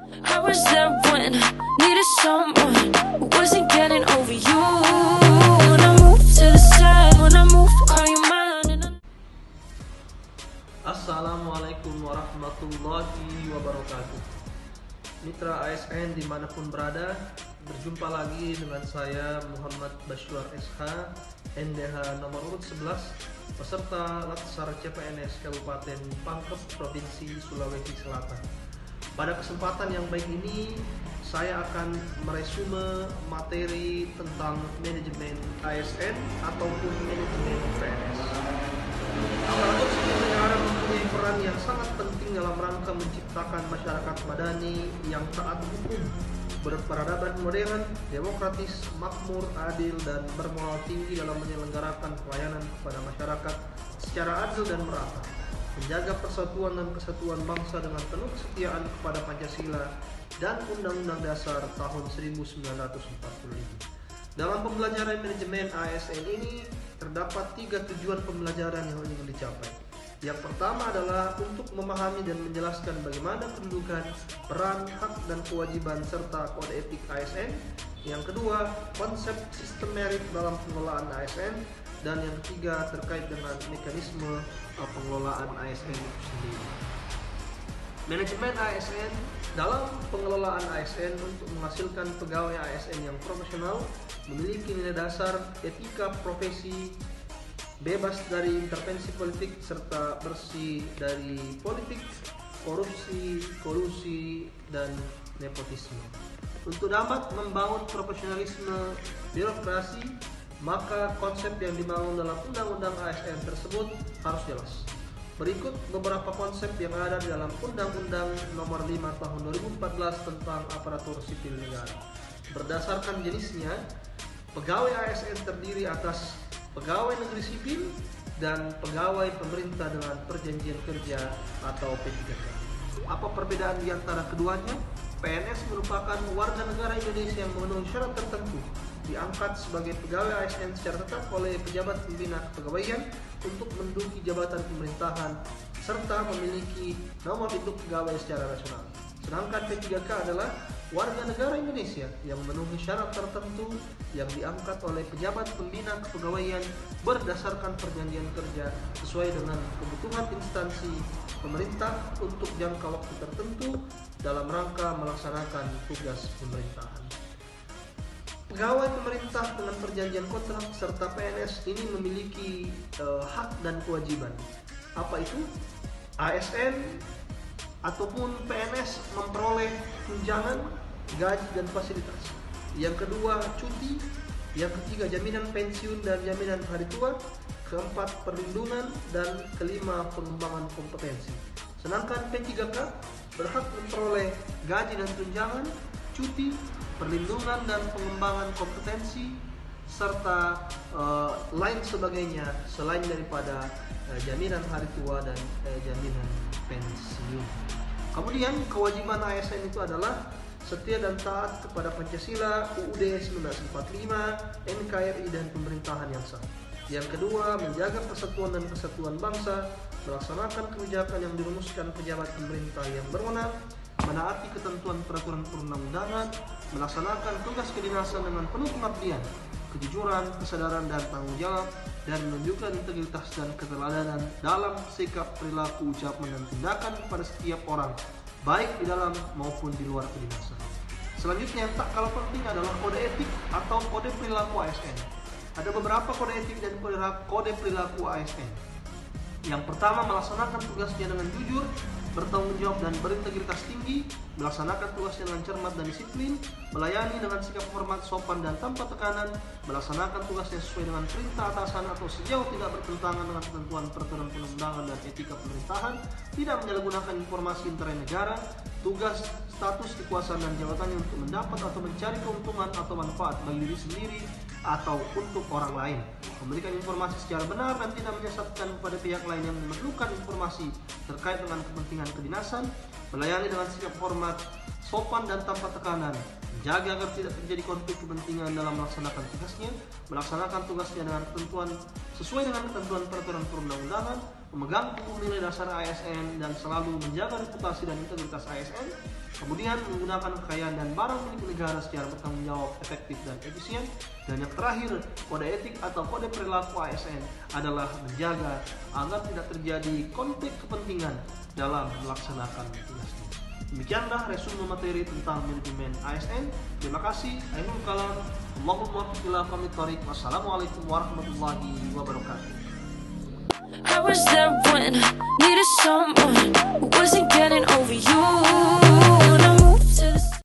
I was there when I needed someone who wasn't getting over you. When I move to the side, when I move, call you mine. Assalamualaikum warahmatullahi wabarakatuh. Mitra ASN dimanapun berada, berjumpa lagi dengan saya Muhammad Basyuar SH, NDH nomor urut 11, peserta Latsar CPNS Kabupaten Pangkep, Provinsi Sulawesi Selatan. Pada kesempatan yang baik ini, saya akan meresume materi tentang manajemen ASN ataupun manajemen PNS. Aparatur sipil negara mempunyai peran yang sangat penting dalam rangka menciptakan masyarakat madani yang taat hukum, berperadaban modern, demokratis, makmur, adil, dan bermoral tinggi dalam menyelenggarakan pelayanan kepada masyarakat secara adil dan merata, menjaga persatuan dan kesatuan bangsa dengan penuh kesetiaan kepada Pancasila dan Undang-Undang Dasar tahun 1945. Dalam pembelajaran manajemen ASN ini terdapat 3 tujuan pembelajaran yang ingin dicapai. Yang pertama adalah untuk memahami dan menjelaskan bagaimana kedudukan, peran, hak, dan kewajiban serta kode etik ASN. Yang kedua, konsep sistem merit dalam pengelolaan ASN. Dan yang ketiga, terkait dengan mekanisme pengelolaan ASN itu sendiri. Manajemen ASN. Dalam pengelolaan ASN untuk menghasilkan pegawai ASN yang profesional, memiliki nilai dasar etika profesi, bebas dari intervensi politik serta bersih dari politik, korupsi, kolusi, dan nepotisme. Untuk dapat membangun profesionalisme birokrasi, maka konsep yang dibangun dalam Undang-Undang ASN tersebut harus jelas. Berikut beberapa konsep yang ada di dalam Undang-Undang Nomor 5 Tahun 2014 tentang Aparatur Sipil Negara. Berdasarkan jenisnya, pegawai ASN terdiri atas pegawai negeri sipil dan pegawai pemerintah dengan perjanjian kerja atau P3K. Apa perbedaan di antara keduanya? PNS merupakan warga negara Indonesia yang memenuhi syarat tertentu, diangkat sebagai pegawai ASN secara tetap oleh pejabat pembina kepegawaian untuk menduduki jabatan pemerintahan serta memiliki nomor induk pegawai secara nasional. Sedangkan P3K adalah warga negara Indonesia yang memenuhi syarat tertentu yang diangkat oleh pejabat pembina kepegawaian berdasarkan perjanjian kerja sesuai dengan kebutuhan instansi pemerintah untuk jangka waktu tertentu dalam rangka melaksanakan tugas pemerintahan. Pegawai pemerintah dengan perjanjian kontrak serta PNS ini memiliki hak dan kewajiban. Apa itu? ASN ataupun PNS memperoleh tunjangan, gaji, dan fasilitas. Yang kedua, cuti. Yang ketiga, jaminan pensiun dan jaminan hari tua. Keempat, perlindungan. Dan kelima, pengembangan kompetensi. Sedangkan P3K berhak memperoleh gaji dan tunjangan, cuti, perlindungan dan pengembangan kompetensi, serta lain sebagainya selain daripada jaminan hari tua dan jaminan pensiun. Kemudian kewajiban ASN itu adalah setia dan taat kepada Pancasila, UUD 1945, NKRI, dan pemerintahan yang sah. Yang kedua, menjaga persatuan dan kesatuan bangsa, melaksanakan kebijakan yang dirumuskan pejabat pemerintah yang berwenang, menaati ketentuan peraturan perundang-undangan, melaksanakan tugas kedinasan dengan penuh pengabdian, kejujuran, kesadaran, dan tanggung jawab, dan menunjukkan integritas dan keteladanan dalam sikap, perilaku, ucapan, dan tindakan kepada setiap orang, baik di dalam maupun di luar kedinasan. Selanjutnya, yang tak kalah penting adalah kode etik atau kode perilaku ASN. Ada beberapa kode etik dan kode perilaku ASN. Yang pertama, melaksanakan tugasnya dengan jujur, bertanggung jawab dan berintegritas tinggi, melaksanakan tugasnya dengan cermat dan disiplin, melayani dengan sikap hormat, sopan, dan tanpa tekanan, melaksanakan tugasnya sesuai dengan perintah atasan atau sejauh tidak bertentangan dengan ketentuan peraturan perundang-undangan dan etika pemerintahan, tidak menyalahgunakan informasi intern negara, tugas, status, kekuasaan, dan jabatannya untuk mendapat atau mencari keuntungan atau manfaat bagi diri sendiri atau untuk orang lain, memberikan informasi secara benar dan tidak menyesatkan kepada pihak lain yang memerlukan informasi terkait dengan kepentingan kedinasan, melayani dengan sikap hormat, sopan, dan tanpa tekanan, menjaga agar tidak terjadi konflik kepentingan dalam melaksanakan tugasnya, melaksanakan tugasnya dengan sesuai dengan ketentuan peraturan perundang-undangan, memegang teguh nilai dasar ASN dan selalu menjaga reputasi dan integritas ASN, kemudian menggunakan kekayaan dan barang milik negara secara bertanggung jawab, efektif dan efisien, dan yang terakhir, kode etik atau kode perilaku ASN adalah menjaga agar tidak terjadi konflik kepentingan dalam melaksanakan tugasnya. Demikianlah resume materi tentang manajemen ASN. Terima kasih. Ainul kalam. Allahumma ila qamit thariq. Wassalamualaikum warahmatullahi wabarakatuh. I was there when I needed someone who wasn't getting over you.